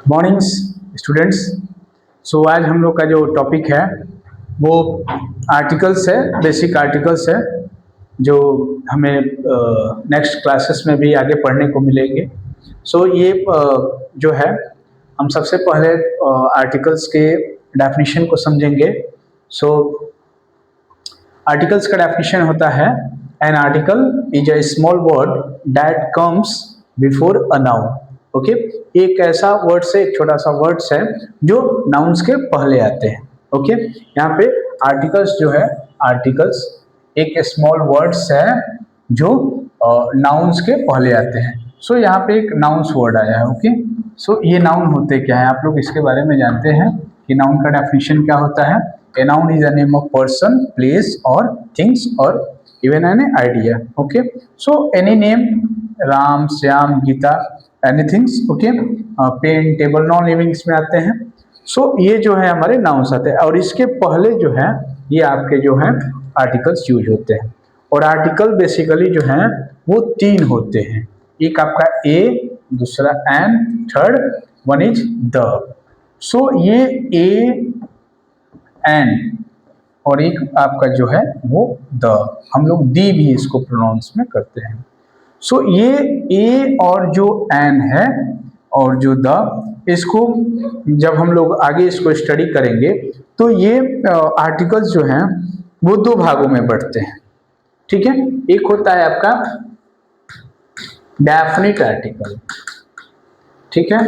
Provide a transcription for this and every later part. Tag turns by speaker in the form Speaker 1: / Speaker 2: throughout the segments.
Speaker 1: Mornings students. सो आज हम लोग का जो टॉपिक है वो आर्टिकल्स है, बेसिक आर्टिकल्स है, जो हमें नेक्स्ट क्लासेस में भी आगे पढ़ने को मिलेंगे। सो ये जो है हम सबसे पहले आर्टिकल्स के डेफिनेशन को समझेंगे। सो आर्टिकल्स का डेफिनेशन होता है an article is a small word that comes before a noun. Okay, एक ऐसा वर्ड्स है, एक छोटा सा वर्ड्स है जो नाउन्स के पहले आते हैं। ओके, यहाँ पे आर्टिकल्स जो है, आर्टिकल्स एक स्मॉल वर्ड्स है जो नाउन्स के पहले आते हैं। सो यहाँ पे एक नाउन्स वर्ड आया है। ओके, सो ये नाउन होते क्या है, आप लोग इसके बारे में जानते हैं कि नाउन का डेफिनेशन क्या होता है। A noun is a name of person, place और थिंग्स और even an idea. Okay, so any name, Ram, Shyam, Geeta, anythings. Okay, pen, table, non livings में आते हैं। सो ये जो है हमारे नाउन्स आते हैं और इसके पहले जो है ये आपके जो है आर्टिकल्स यूज होते हैं। और आर्टिकल बेसिकली जो है वो तीन होते हैं, एक आपका ए, दूसरा an, third one is the. So ये ए, एन और एक आपका जो है वो द, हम लोग दी भी इसको प्रोनाउंस में करते हैं। सो ये ए और जो एन है और जो द, इसको जब हम लोग आगे इसको स्टडी करेंगे तो ये आर्टिकल्स जो हैं वो दो भागों में बढ़ते हैं। ठीक है, एक होता है आपका डेफिनिट आर्टिकल, ठीक है,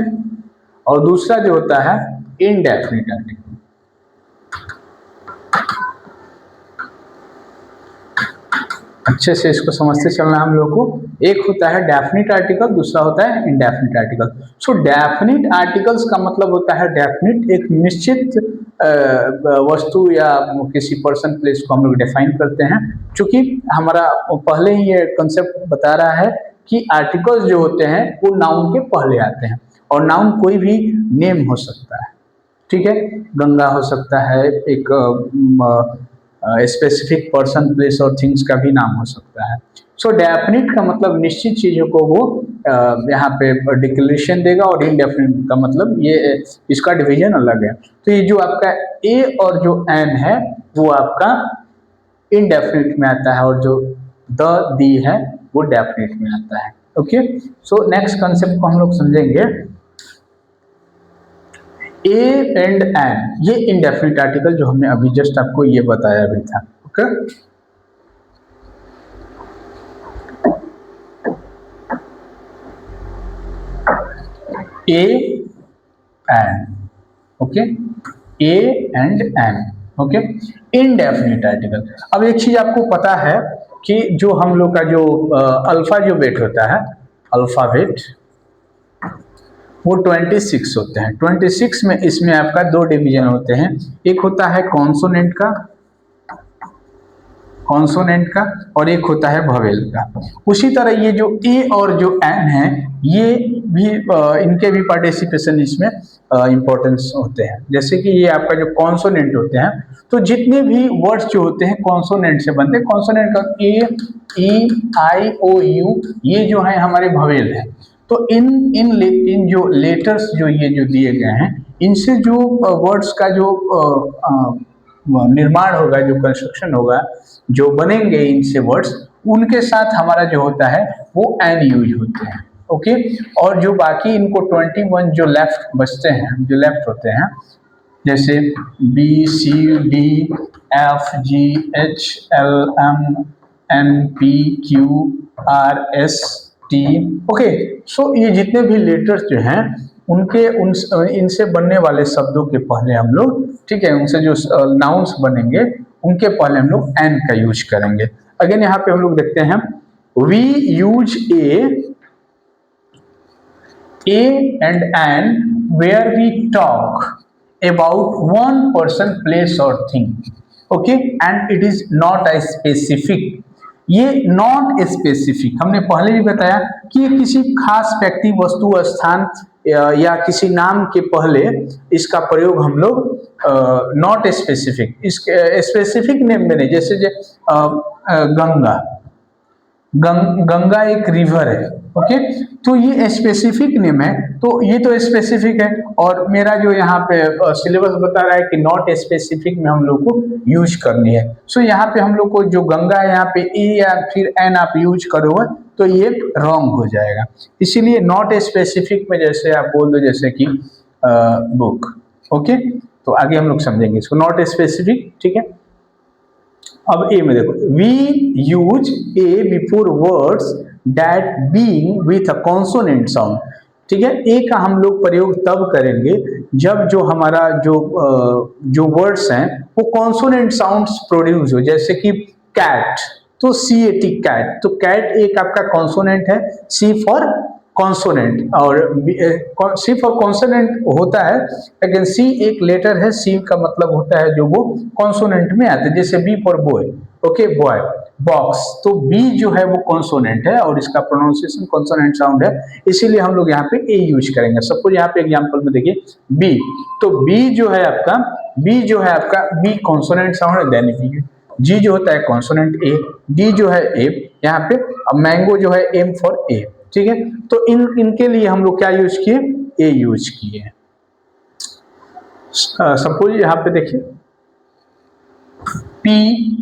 Speaker 1: और दूसरा जो होता है इनडेफिनिट आर्टिकल। अच्छे से इसको समझते चलना हम लोग को। एक होता है डेफिनिट आर्टिकल, दूसरा होता है इनडेफिनिट आर्टिकल। सो डेफिनिट आर्टिकल्स का मतलब होता है डेफिनिट, एक निश्चित वस्तु या किसी पर्सन, प्लेस को हम लोग डिफाइन करते हैं। चूंकि हमारा पहले ही ये कंसेप्ट बता रहा है कि आर्टिकल्स जो होते हैं वो नाउन के पहले आते हैं और नाउन कोई भी नेम हो सकता है। ठीक है, गंगा हो सकता है, एक स्पेसिफिक पर्सन, प्लेस और थिंग्स का भी नाम हो सकता है। सो डेफिनिट का मतलब निश्चित चीजों को वो यहाँ पे डिक्लेरेशन देगा और इनडेफिनिट का मतलब ये इसका डिवीजन अलग है। तो ये जो आपका ए और जो एन है वो आपका इनडेफिनिट में आता है और जो द, दी है वो डेफिनिट में आता है। ओके, सो नेक्स्ट कंसेप्ट को हम लोग समझेंगे। ए एंड एन, ये इनडेफिनिट आर्टिकल जो हमने अभी जस्ट आपको ये बताया भी था। Okay, a an, okay, a and an. Okay, indefinite article. अब एक चीज आपको पता है कि जो हम लोग का जो अल्फा जो बेट होता है, अल्फाबेट, वो 26 होते हैं। 26 में इसमें आपका दो डिवीजन होते हैं, एक होता है कॉन्सोनेंट का, कॉन्सोनेंट का, और एक होता है वोवेल का। उसी तरह ये जो ए और जो एन है ये भी इनके भी पार्टिसिपेशन इसमें इंपॉर्टेंस होते हैं। जैसे कि ये आपका जो कॉन्सोनेंट होते हैं, तो जितने भी वर्ड्स जो होते हैं कॉन्सोनेंट से बनते हैं। कॉन्सोनेंट का ए, ई, आई, ओ, यू, ये जो है हमारे वोवेल है। तो इन जो लेटर्स जो ये जो दिए गए हैं, इनसे जो वर्ड्स का जो निर्माण होगा, जो कंस्ट्रक्शन होगा, जो बनेंगे इनसे वर्ड्स, उनके साथ हमारा जो होता है वो एन यूज होते हैं। ओके, और जो बाकी इनको 21 जो लेफ्ट बचते हैं, जो लेफ्ट होते हैं, जैसे B, C, D, F, G, H, L, M, N, P, Q, R, S, T. Okay, so ये जितने भी लेटर्स जो हैं उनके इनसे बनने वाले शब्दों के पहले हम लोग, ठीक है, उनसे जो नाउन्स बनेंगे उनके पहले हम लोग एन का यूज करेंगे। अगेन यहाँ पे हम लोग देखते हैं, we use a and an where we talk about one person, place और thing. Okay, and it is not a specific. ये नॉट स्पेसिफिक हमने पहले भी बताया कि ये किसी खास व्यक्ति, वस्तु, स्थान या किसी नाम के पहले इसका प्रयोग हम लोग नॉट स्पेसिफिक, इसके स्पेसिफिक नेम में नहीं। जैसे गंगा, गंगा एक रिवर है। ओके, तो ये स्पेसिफिक नेम है, तो ये तो स्पेसिफिक है, और मेरा जो यहाँ पे सिलेबस बता रहा है कि नॉट स्पेसिफिक में हम लोग को यूज करनी है। सो यहाँ पे हम लोग को जो गंगा है यहाँ पे ए या फिर एन आप यूज करोगे तो ये रॉन्ग हो जाएगा। इसीलिए नॉट स्पेसिफिक में जैसे आप बोल दो, जैसे कि बुक। ओके, तो आगे हम लोग समझेंगे इसको, नॉट स्पेसिफिक। ठीक है, अब ए में देखो, we use a before words that being with a consonant sound. ठीक है, ए का हम लोग प्रयोग तब करेंगे जब जो हमारा जो वर्ड्स हैं वो कॉन्सोनेंट साउंड्स प्रोड्यूस हो, जैसे कि कैट, तो सी ए टी कैट, तो कैट एक आपका कॉन्सोनेंट है, सी फॉर कॉन्सोनेंट, और सी फॉर कॉन्सोनेंट होता है, लेकिन सी एक लेटर है, सी का मतलब होता है जो वो कॉन्सोनेंट में आता है, जैसे B for boy. Okay, boy, box, तो बी जो है वो कॉन्सोनेंट है और इसका प्रोनाउंसिएशन कॉन्सोनेंट साउंड है, इसीलिए हम लोग यहाँ पे ए यूज करेंगे। सपोज यहाँ पे एग्जांपल में देखिए बी, तो बी जो है आपका बी कॉन्सोनेंट साउंड है, देन बी। जी जो होता है कॉन्सोनेंट ए, डी जो है ए यहाँ पे, अब मैंगो जो है एम फॉर ए। ठीक है, तो इनके लिए हम लोग क्या यूज किए, ए यूज किए। सपोज यहाँ पे देखिए पी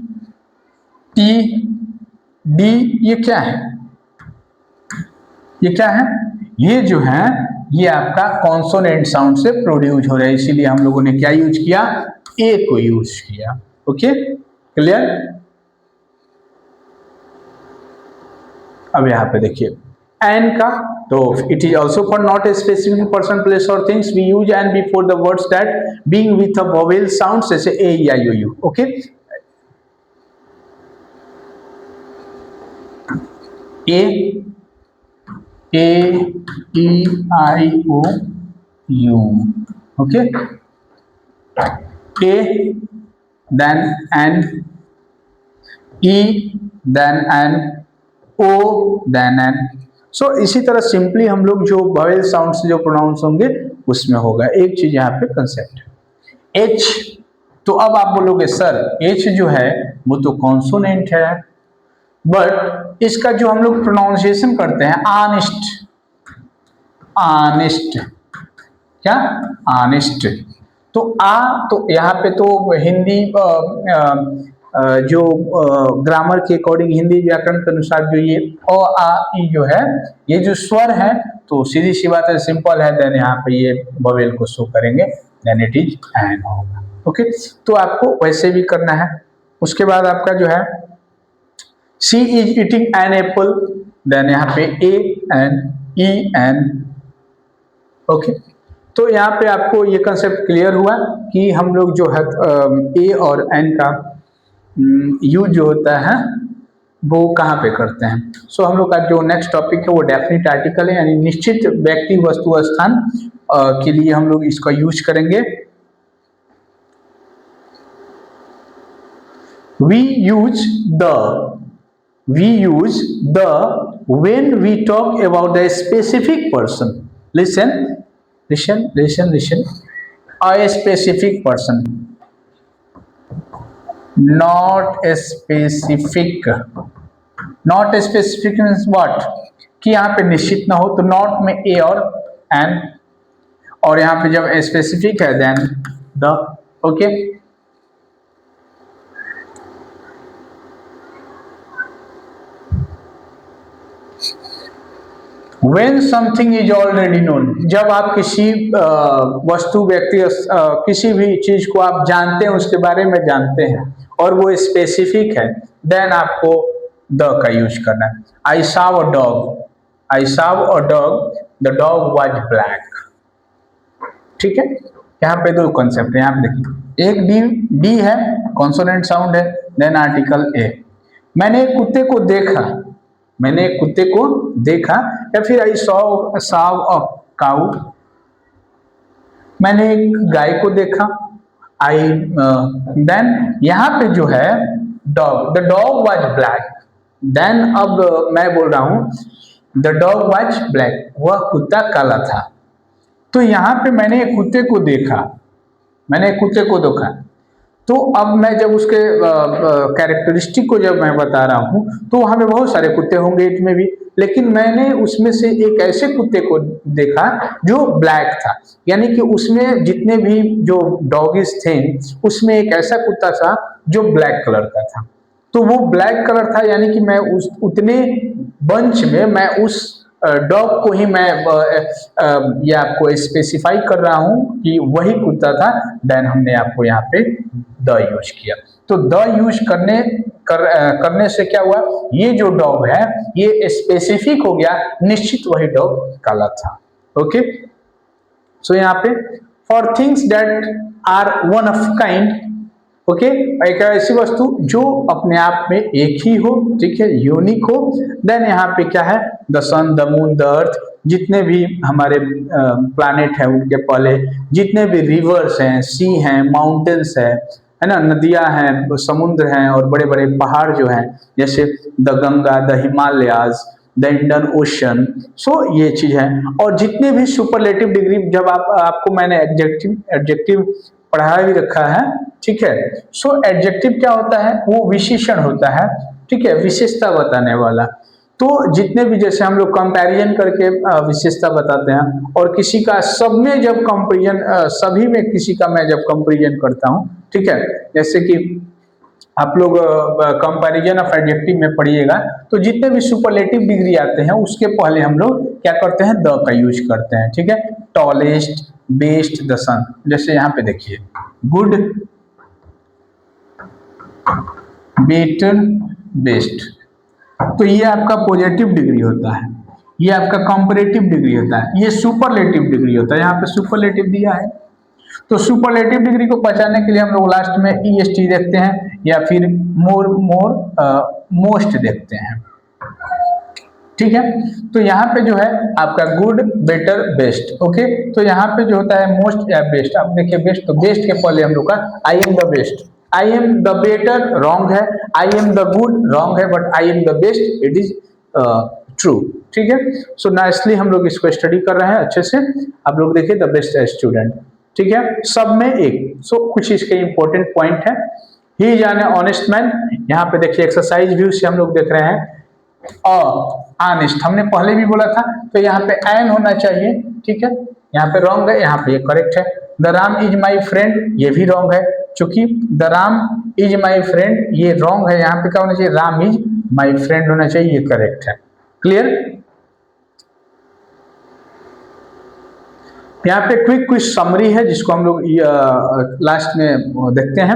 Speaker 1: टी डी, ये क्या है, ये क्या है, ये जो है ये आपका कॉन्सोनेंट साउंड से प्रोड्यूस हो रहा है, इसीलिए हम लोगों ने क्या यूज किया, ए को यूज किया। Okay, clear. अब यहाँ पे देखिए एन का, तो it is also for not a specific person, place और things, we use an before the words that being with a vowel sound, जैसे ए या U U. Okay, A E I O U. Okay, A then an, E then an, O then an. So इसी तरह simply हम लोग जो vowel sound से जो pronounce होंगे उसमें होगा। एक चीज यहाँ पे कंसेप्ट है एच, तो अब आप बोलोगे सर एच जो है वो तो कॉन्सोनेंट है, बट इसका जो हम लोग प्रोनाउंसिएशन करते हैं ऑनेस्ट, ऑनेस्ट, क्या ऑनेस्ट, तो तो यहाँ पे तो हिंदी जो ग्रामर के अकॉर्डिंग, हिंदी व्याकरण के अनुसार जो ये अ आ ई जो है ये जो स्वर है, तो सीधी सी बात है, सिंपल है, देन यहाँ पे ये वोवेल को शो करेंगे, देन इट इज एन होगा। ओके, तो आपको वैसे भी करना है। उसके बाद आपका जो है she is eating an apple, then यहाँ पे A an E an. Okay, तो यहाँ पे आपको ये कंसेप्ट क्लियर हुआ कि हम लोग जो है ए और एन का यूज जो होता है वो कहाँ पे करते हैं। सो हम लोग का जो नेक्स्ट टॉपिक है वो डेफिनेट आर्टिकल है, यानी निश्चित व्यक्ति वस्तु स्थान के लिए हम लोग इसका यूज करेंगे। we use the when we talk about the specific person, listen, a specific person, not specific means what, कि यहाँ पे निश्चित ना हो, तो नॉट में ए और एन, और यहाँ पे जब स्पेसिफिक है then the. Okay, when something is already known, जब आप किसी वस्तु व्यक्ति किसी भी चीज को आप जानते हैं, उसके बारे में जानते हैं और वो स्पेसिफिक है, देन आपको द का यूज करना है। आई saw a dog, the dog was black। ठीक है, यहाँ पे दो कॉन्सेप्ट है, यहाँ पे देखिए, एक डी है, कॉन्सोनेंट साउंड है, देन आर्टिकल ए। मैंने एक कुत्ते को देखा, या फिर आई सॉ अ काऊ, मैंने एक गाय को देखा, आई देन यहाँ पे जो है dog, the dog was black, then अब मैं बोल रहा हूं द डॉग वाज ब्लैक, वह कुत्ता काला था। तो यहाँ पे मैंने एक कुत्ते को देखा, तो अब मैं जब उसके कैरेक्टरिस्टिक को जब मैं बता रहा हूँ तो वहाँ पे बहुत सारे कुत्ते होंगे इट में भी, लेकिन मैंने उसमें से एक ऐसे कुत्ते को देखा जो ब्लैक था, यानी कि उसमें जितने भी जो डॉगीज थे उसमें एक ऐसा कुत्ता था जो ब्लैक कलर का था। तो वो ब्लैक कलर था, यानी कि मैं उस उतने बंच में मैं उस डॉग को ही मैं ये आपको स्पेसिफाई कर रहा हूँ कि वही कुत्ता था। देन हमने आपको यहाँ पे द यूज किया। तो द यूज करने से क्या हुआ, ये जो डॉग है ये स्पेसिफिक हो गया, निश्चित वही डॉग काला था। ओके, सो यहाँ पे for things that are one of kind, okay, एक ऐसी वस्तु जो अपने आप में एक ही हो, ठीक है, यूनिक हो। देन यहाँ पे क्या है, the sun, the moon, the earth, जितने भी हमारे प्लैनेट है उनके पहले जितने भी रिवर्स हैं, सी हैं, माउंटेन्स है ना, नदियां हैं, समुद्र हैं और बड़े बड़े पहाड़ जो हैं, जैसे the Ganga, the Himalayas, the Indian Ocean. So ये चीज है। और जितने भी सुपरलेटिव डिग्री, जब आपको मैंने एडजेक्टिव एडजेक्टिव पढ़ा भी रखा है, ठीक है। सो एडजेक्टिव क्या होता है, वो विशेषण होता है, ठीक है, विशेषता बताने वाला। तो जितने भी, जैसे हम लोग कंपैरिजन करके विशेषता बताते हैं, और किसी का सब में जब कंपैरिजन, सभी में किसी का मैं जब कंपैरिजन करता हूँ, ठीक है, जैसे कि आप लोग कंपैरिजन ऑफ एडजेक्टिव में पढ़िएगा, तो जितने भी सुपरलेटिव डिग्री आते हैं उसके पहले हम लोग क्या करते हैं, द का यूज करते हैं, ठीक है। टॉलेस्ट, बेस्ट, द सन, जैसे यहाँ पे देखिए, गुड, बेटर, बेस्ट, तो ये आपका पॉजिटिव डिग्री होता है, ये आपका कंपैरेटिव डिग्री होता है, ये सुपरलेटिव डिग्री होता है। यहाँ पे सुपरलेटिव दिया है, तो सुपरलेटिव डिग्री को पहचानने के लिए हम लोग लास्ट में ईएसटी देखते हैं या फिर मोस्ट देखते हैं, ठीक है। तो यहाँ पे जो है आपका गुड, बेटर, बेस्ट, ओके। तो यहाँ पे जो होता है मोस्ट या बेस्ट, आप देखिए बेस्ट, तो बेस्ट के पहले हम लोग का I am the best, I am the better wrong है, I am the good wrong है, but I am the best it is true, ठीक है। सो नाइसली हम लोग इसको स्टडी कर रहे हैं अच्छे से। आप लोग देखिए द बेस्ट स्टूडेंट, ठीक है, सब में एक। सो कुछ इसके इंपॉर्टेंट पॉइंट है। He is an honest man, यहाँ पे देखिए एक्सरसाइज व्यू से हम लोग देख रहे हैं। ऑनेस्ट हमने पहले भी बोला था, तो यहाँ पे एन होना चाहिए, ठीक है, यहाँ पे रॉन्ग है, यहाँ पे ये करेक्ट है। The Ram is my friend, ये भी रॉन्ग है, क्योंकि the Ram is my friend ये रॉन्ग है, यहाँ पे क्या होना चाहिए, राम इज माई फ्रेंड होना चाहिए, ये करेक्ट है। क्लियर। यहाँ पे क्विक समरी है जिसको हम लोग लास्ट में देखते हैं।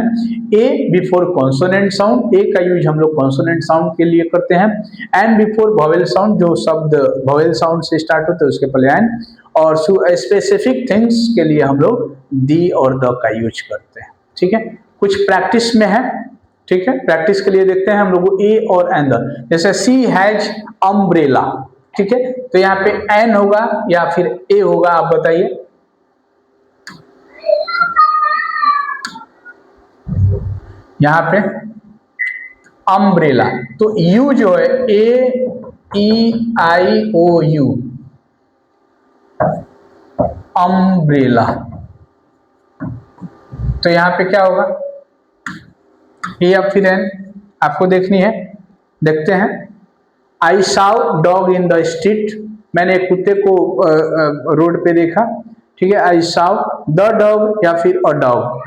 Speaker 1: ए बिफोर कॉन्सोनेंट साउंड, ए का यूज हम लोग कॉन्सोनेंट साउंड के लिए करते हैं। एन बिफोर वॉवेल साउंड, जो शब्द वॉवेल साउंड से स्टार्ट होते हैं उसके पहले एन। और स्पेसिफिक थिंग्स के लिए हम लोग दी और द का यूज करते हैं, ठीक है। कुछ प्रैक्टिस में है, ठीक है, प्रैक्टिस के लिए देखते हैं हम लोग ए और एन द। जैसे सी हैज अम्ब्रेला, ठीक है, तो यहाँ पे एन होगा या फिर ए होगा, आप बताइए। यहाँ पे अम्ब्रेला, तो यू जो है AEIOU, अम्ब्रेला, तो यहाँ पे क्या होगा, ए या फिर एन, आपको देखनी है, देखते हैं। I saw dog in the street, मैंने एक कुत्ते को रोड पे देखा, ठीक है। आई साव द डॉग या फिर अ डॉग।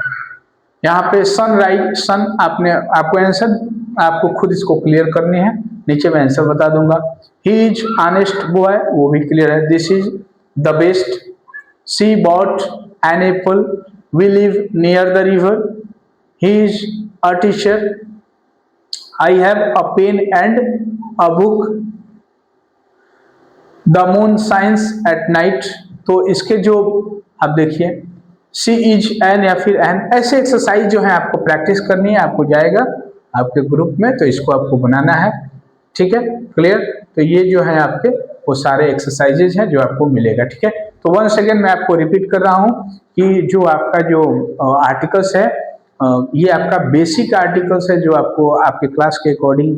Speaker 1: यहाँ पे सनराइज, सन आपको आंसर, आपको खुद इसको क्लियर करनी है, नीचे मैं आंसर बता दूंगा। ही इज ऑनेस्ट बॉय, वो भी क्लियर है। This is the best, she bought an apple, we live near the river, he is a teacher, I have a pen and a book, the moon shines at night. तो इसके जो आप देखिए सी is an या फिर N, ऐसे exercise जो है आपको प्रैक्टिस करनी है, आपको जाएगा आपके ग्रुप में, तो इसको आपको बनाना है, ठीक है। क्लियर। तो ये जो है आपके वो सारे एक्सरसाइजेज हैं जो आपको मिलेगा, ठीक है। तो वंस अगेन मैं आपको रिपीट कर रहा हूँ कि जो आपका जो आर्टिकल्स है, ये आपका बेसिक आर्टिकल्स है जो आपको आपके क्लास के अकॉर्डिंग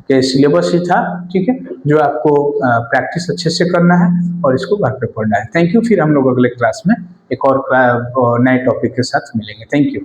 Speaker 1: के सिलेबस ही था, ठीक है, जो आपको प्रैक्टिस अच्छे से करना है और इसको घर पे पढ़ना है। Thank you. फिर हम लोग अगले क्लास में एक और नए टॉपिक के साथ मिलेंगे। Thank you.